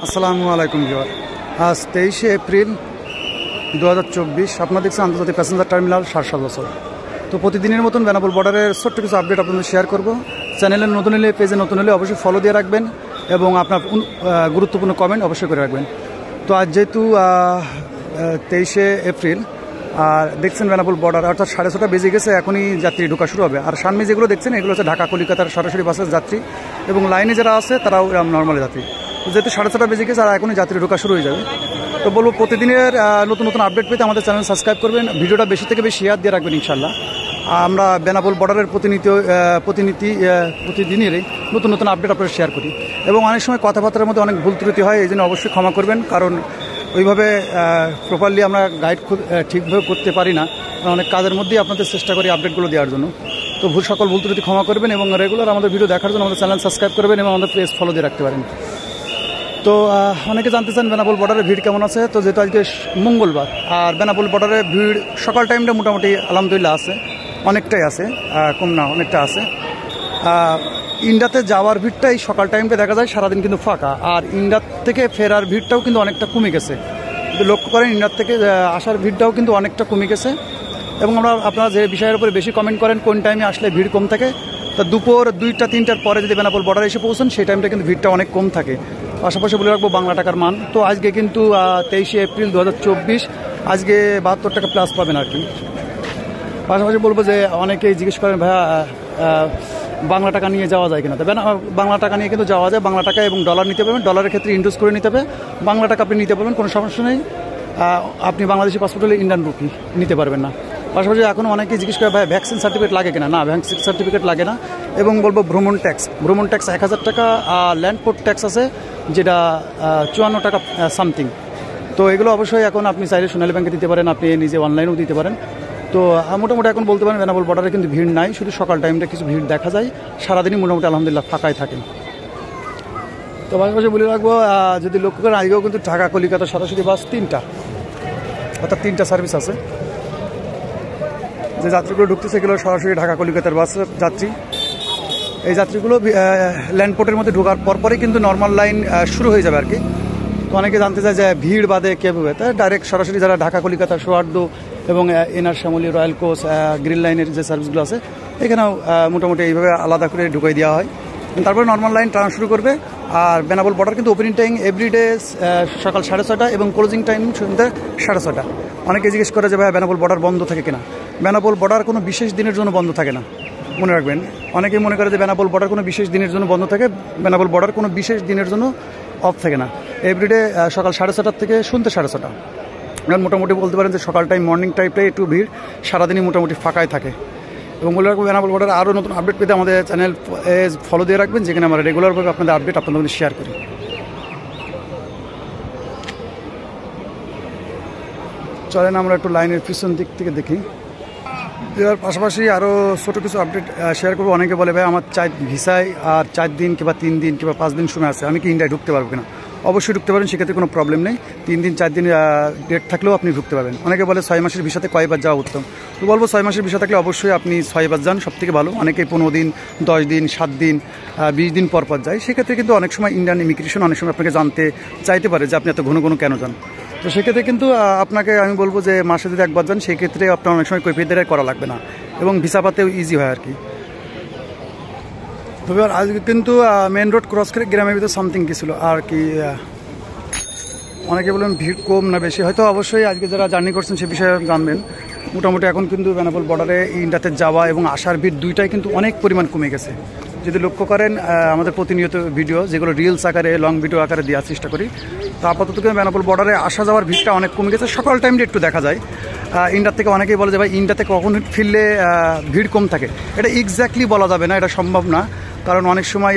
আসসালামু আলাইকুম ভিউয়ার। আজ 23শে এপ্রিল 2024। আপনারা দেখছেন আন্তর্জাতিক প্যাসেঞ্জার টার্মিনাল সারসাল্লাসর। তো প্রতিদিনের মতন বেনাপোল বর্ডারের ছোট্ট কিছু আপডেট আপনাদের শেয়ার করব। চ্যানেলে নতুন হলে, পেজে নতুন হলে অবশ্যই ফলো দিয়ে রাখবেন এবং আপনার গুরুত্বপূর্ণ কমেন্ট অবশ্যই করে রাখবেন। তো আজ যেহেতু 23শে এপ্রিল আর দেখছেন বেনাপোল বর্ডার অর্থাৎ 6:30 বেজে গেছে, এখনই যাত্রী ঢোকা শুরু হবে। আর সামনে যেগুলো দেখছেন এগুলো হচ্ছে ঢাকা কলিকাতার সরাসরি বাসের যাত্রী এবং লাইনে যারা আছে তারাও নর্মাল যাত্রী। যেহেতু 6:30 বেজে গেছে আর এখনই যাত্রী ঢোকা শুরু হয়ে যাবে। তো বলবো প্রতিদিনের নতুন নতুন আপডেট পেতে আমাদের চ্যানেল সাবস্ক্রাইব করবেন, ভিডিওটা বেশি থেকে বেশি শেয়ার দিয়ে রাখবেন ইনশাল্লাহ। আমরা বেনাপোল বর্ডারের প্রতিদিনেরই নতুন নতুন আপডেট আপনারা শেয়ার করি এবং অনেক সময় কথাবার্তার মধ্যে অনেক ভুল ত্রুটি হয়, এই জন্য অবশ্যই ক্ষমা করবেন। কারণ ওইভাবে প্রপারলি আমরা গাইড ঠিকভাবে করতে পারি না, অনেক কাজের মধ্যেই আপনাদের চেষ্টা করি আপডেটগুলো দেওয়ার জন্য। তো সকল ভুল ত্রুটি ক্ষমা করবেন এবং রেগুলার আমাদের ভিডিও দেখার জন্য আমাদের চ্যানেল সাবস্ক্রাইব করবেন এবং আমাদের পেজ ফলো দিয়ে রাখতে পারেন। তো অনেকে জানতে চান বেনাপোল বর্ডারের ভিড় কেমন আছে। তো যেহেতু আজকে মঙ্গলবার আর বেনাপোল বর্ডারের ভিড় সকাল টাইমটা মোটামুটি আলহামদুলিল্লাহ আছে, অনেকটাই আছে, কম না অনেকটা আছে। ইন্ডিয়াতে যাওয়ার ভিড়টাই সকাল টাইমটা দেখা যায়, সারাদিন কিন্তু ফাঁকা। আর ইন্ডিয়ার থেকে ফেরার ভিড়টাও কিন্তু অনেকটা কমে গেছে। কিন্তু লক্ষ্য করেন ইন্ডিয়ার থেকে আসার ভিড়টাও কিন্তু অনেকটা কমে গেছে। এবং আপনারা যে বিষয়ের উপরে বেশি কমেন্ট করেন কোন টাইমে আসলে ভিড় কম থাকে, তা দুপুর 2টা-3টার পরে যদি বেনাপোল বর্ডারে এসে পৌঁছান সেই টাইমটা কিন্তু ভিড়টা অনেক কম থাকে। পাশাপাশি বলে রাখবো বাংলা টাকার মান। তো আজকে কিন্তু 23শে এপ্রিল 2024, আজকে 72 টাকা প্লাস পাবেন আর কি। পাশাপাশি বলবো যে অনেকেই জিজ্ঞেস করেন ভাইয়া বাংলা টাকা নিয়ে যাওয়া যায় কিনা। তবে বাংলা টাকা নিয়ে কিন্তু যাওয়া যায়, বাংলা টাকা এবং ডলার নিতে পারবেন। ডলারের ক্ষেত্রে ইনডোজ করে নিতে হবে, বাংলা টাকা আপনি নিতে পারবেন, কোনো সমস্যা নেই। আপনি বাংলাদেশি পাসপোর্ট হলে ইন্ডিয়ান রুপি নিতে পারবেন না। পাশাপাশি এখন অনেকেই জিজ্ঞেস করে ভাই ভ্যাকসিন সার্টিফিকেট লাগে কিনা। না, ভ্যাকসিন সার্টিফিকেট লাগে না। এবং বলবো ভ্রমণ ট্যাক্স 1000 টাকা, ল্যান্ডপোর্ট ট্যাক্স আছে যেটা 54 টাকা সামথিং। তো এগুলো অবশ্যই এখন আপনি চাইলে সোনালী ব্যাংকে দিতে পারেন, আপনি নিজে অনলাইনেও দিতে পারেন। তো মোটামুটি এখন বলতে পারেন বেনাপোল বর্ডারে কিন্তু ভিড় নাই, শুধু সকাল টাইমটা কিছু ভিড় দেখা যায়, সারাদিনই মোটামুটি আলহামদুলিল্লাহ ফাঁকাই থাকে। তো পাশাপাশি বলে রাখবো যদি লক্ষ্য করেন আজকেও কিন্তু ঢাকা কলিকাতা সরাসরি বাস 3টা, অর্থাৎ 3টা সার্ভিস আছে। যে যাত্রীগুলো ঢুকতেছে এগুলো সরাসরি ঢাকা কলিকাতার বাস যাত্রী। এই যাত্রীগুলো ল্যান্ডপোর্টের মধ্যে ঢোকার পরপরই কিন্তু নর্মাল লাইন শুরু হয়ে যাবে আর কি। তো অনেকে জানতে চায় যে ভিড় বাদে কীভাবে, তাই ডাইরেক্ট সরাসরি যারা ঢাকা কলিকাতা সোয়ার্দ এবং NR Shyamoli, royal coach, green লাইনের যে সার্ভিসগুলো আছে এখানেও মোটামুটি এইভাবে আলাদা করে ঢুকাই দেওয়া হয়। তারপরে নর্মাল লাইন টার্ন শুরু করবে। আর বেনাপোল বর্ডার কিন্তু ওপেনিং টাইম এভরিডে সকাল 6:30 এবং ক্লোজিং টাইম সন্ধ্যা 6:30। অনেকে জিজ্ঞেস করে যে ভাই বেনাপোল বর্ডার বন্ধ থাকে কিনা। বেনাপোল বর্ডার কোনো বিশেষ দিনের জন্য বন্ধ থাকে না, মনে রাখবেন। অনেকেই মনে করে যে বেনাপোল বর্ডার কোনো বিশেষ দিনের জন্য বন্ধ থাকে। বেনাপোল বর্ডার কোনো বিশেষ দিনের জন্য অফ থাকে না। এভরিডে সকাল 6:30 থেকে সন্ধ্যে 6:30। মোটামুটি বলতে পারেন যে সকাল টাইম মর্নিং টাইমটাই একটু ভিড়, সারাদিনই মোটামুটি ফাঁকাই থাকে। এবং বলে রাখবো বেনাপোল বর্ডারে আরও নতুন আপডেট পেতে আমাদের চ্যানেল ফলো দিয়ে রাখবেন, যেখানে আমরা রেগুলারভাবে আপনাদের আপডেট আপনাদের মধ্যে শেয়ার করি। চলেন আমরা একটু লাইনের পিছন দিক থেকে দেখি। এর পাশাপাশি আরও ছোটো কিছু আপডেট শেয়ার করবো। অনেকে বলে ভাই আমার ভিসায় আর 4 দিন কিংবা 3 দিন কিংবা 5 দিন সময় আছে, আমি কি ইন্ডিয়ায় ঢুকতে পারবো কিনা। অবশ্যই ঢুকতে পারেন, সেক্ষেত্রে কোনো প্রবলেম নেই। 3 দিন 4 দিন ডেট থাকলেও আপনি ঢুকতে পারবেন। অনেকে বলে 6 মাসের ভিসাতে কয়বার যাওয়া উত্তম। তো বলবো 6 মাসের ভিসা থাকলে অবশ্যই আপনি 6 বার যান, সবথেকে ভালো। অনেকে 15 দিন, 10 দিন, 7 দিন, 20 দিন পর যায়। সেক্ষেত্রে কিন্তু অনেক সময় ইন্ডিয়ান ইমিগ্রেশন অনেক সময় আপনাকে জানতে চাইতে পারে যে আপনি এত ঘন ঘন কেন যান। তো সেক্ষেত্রে কিন্তু আপনাকে আমি বলবো যে মাসে যদি একবার যান সেক্ষেত্রে আপনার অনেক সময় কৈফিয়ত করা লাগবে না এবং ভিসা পাতেও ইজি হয় আর কি। তবে আজকে কিন্তু মেন রোড ক্রস করে গ্রামের ভিতরে সামথিং গেছিলো আর কি। অনেকে বলবেন ভিড় কম না বেশি, হয়তো অবশ্যই আজকে যারা জার্নি করছেন সে বিষয়ে জানবেন। মোটামুটি এখন কিন্তু বেনাপোল বর্ডারে ইন্ডিয়াতে যাওয়া এবং আসার ভিড় দুইটাই কিন্তু অনেক পরিমাণ কমে গেছে। যদি লক্ষ্য করেন আমাদের প্রতিনিয়ত ভিডিও যেগুলো রিলস আকারে, লং ভিডিও আকারে দেওয়ার চেষ্টা করি, তো আপাতত কিন্তু বেনাপোল বর্ডারে আসা যাওয়ার ভিড়টা অনেক কমে গেছে। সকাল টাইমটা একটু দেখা যায়। ইন্ডিয়ার থেকে অনেকেই বলে যে ভাই ইন্ডিয়াতে কখন ফিরলে ভিড় কম থাকে। এটা এক্স্যাক্টলি বলা যাবে না, এটা সম্ভব না। কারণ অনেক সময়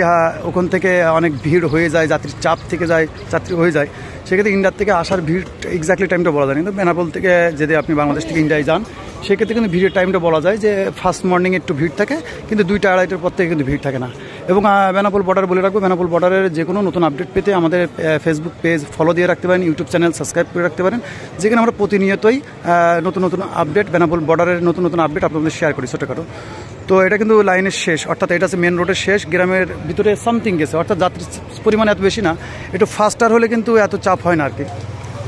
ওখান থেকে অনেক ভিড় হয়ে যায়, যাত্রীর চাপ থেকে যাত্রী হয়ে যায়। সেক্ষেত্রে ইন্ডিয়ার থেকে আসার ভিড় এক্স্যাক্টলি টাইমটা বলা যায়। কিন্তু বেনাপোল থেকে যদি আপনি বাংলাদেশ থেকে ইন্ডিয়ায় যান সেক্ষেত্রে কিন্তু ভিড়ের টাইমটা বলা যায় যে ফার্স্ট মর্নিংয়ে একটু ভিড় থাকে, কিন্তু 2টা-2:30টার পর থেকে কিন্তু ভিড় থাকে না। এবং বেনাপোল বর্ডার বলে রাখবো, বেনাপোল বর্ডারের যে কোনো নতুন আপডেট পেতে আমাদের ফেসবুক পেজ ফলো দিয়ে রাখতে পারেন, ইউটিউব চ্যানেল সাবস্ক্রাইব করে রাখতে পারেন, যেখানে আমরা প্রতিনিয়তই নতুন নতুন আপডেট, বেনাপোল বর্ডারের নতুন নতুন আপডেট আপনাদের শেয়ার করি ছোটোখাটো। তো এটা কিন্তু লাইনের শেষ, অর্থাৎ এটা হচ্ছে মেন রোডের শেষ, গ্রামের ভিতরে সামথিং গেছে, অর্থাৎ যাত্রীর পরিমাণ এত বেশি না, একটু ফাস্টার হলে কিন্তু এত চাপ হয় না আর কি।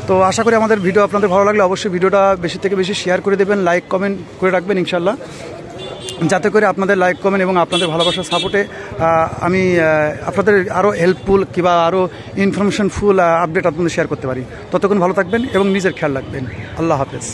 তো আশা করি আমাদের ভিডিও আপনাদের ভালো লাগলে অবশ্যই ভিডিওটা বেশি থেকে বেশি শেয়ার করে দেবেন, লাইক কমেন্ট করে রাখবেন ইনশাল্লাহ, যাতে করে আপনাদের লাইক কমেন্ট এবং আপনাদের ভালোবাসার সাপোর্টে আমি আপনাদের আরও হেল্পফুল কিংবা আরও ইনফরমেশনফুল আপডেট আপনাদের শেয়ার করতে পারি। ততক্ষণ ভালো থাকবেন এবং নিজের খেয়াল রাখবেন। আল্লাহ হাফেজ।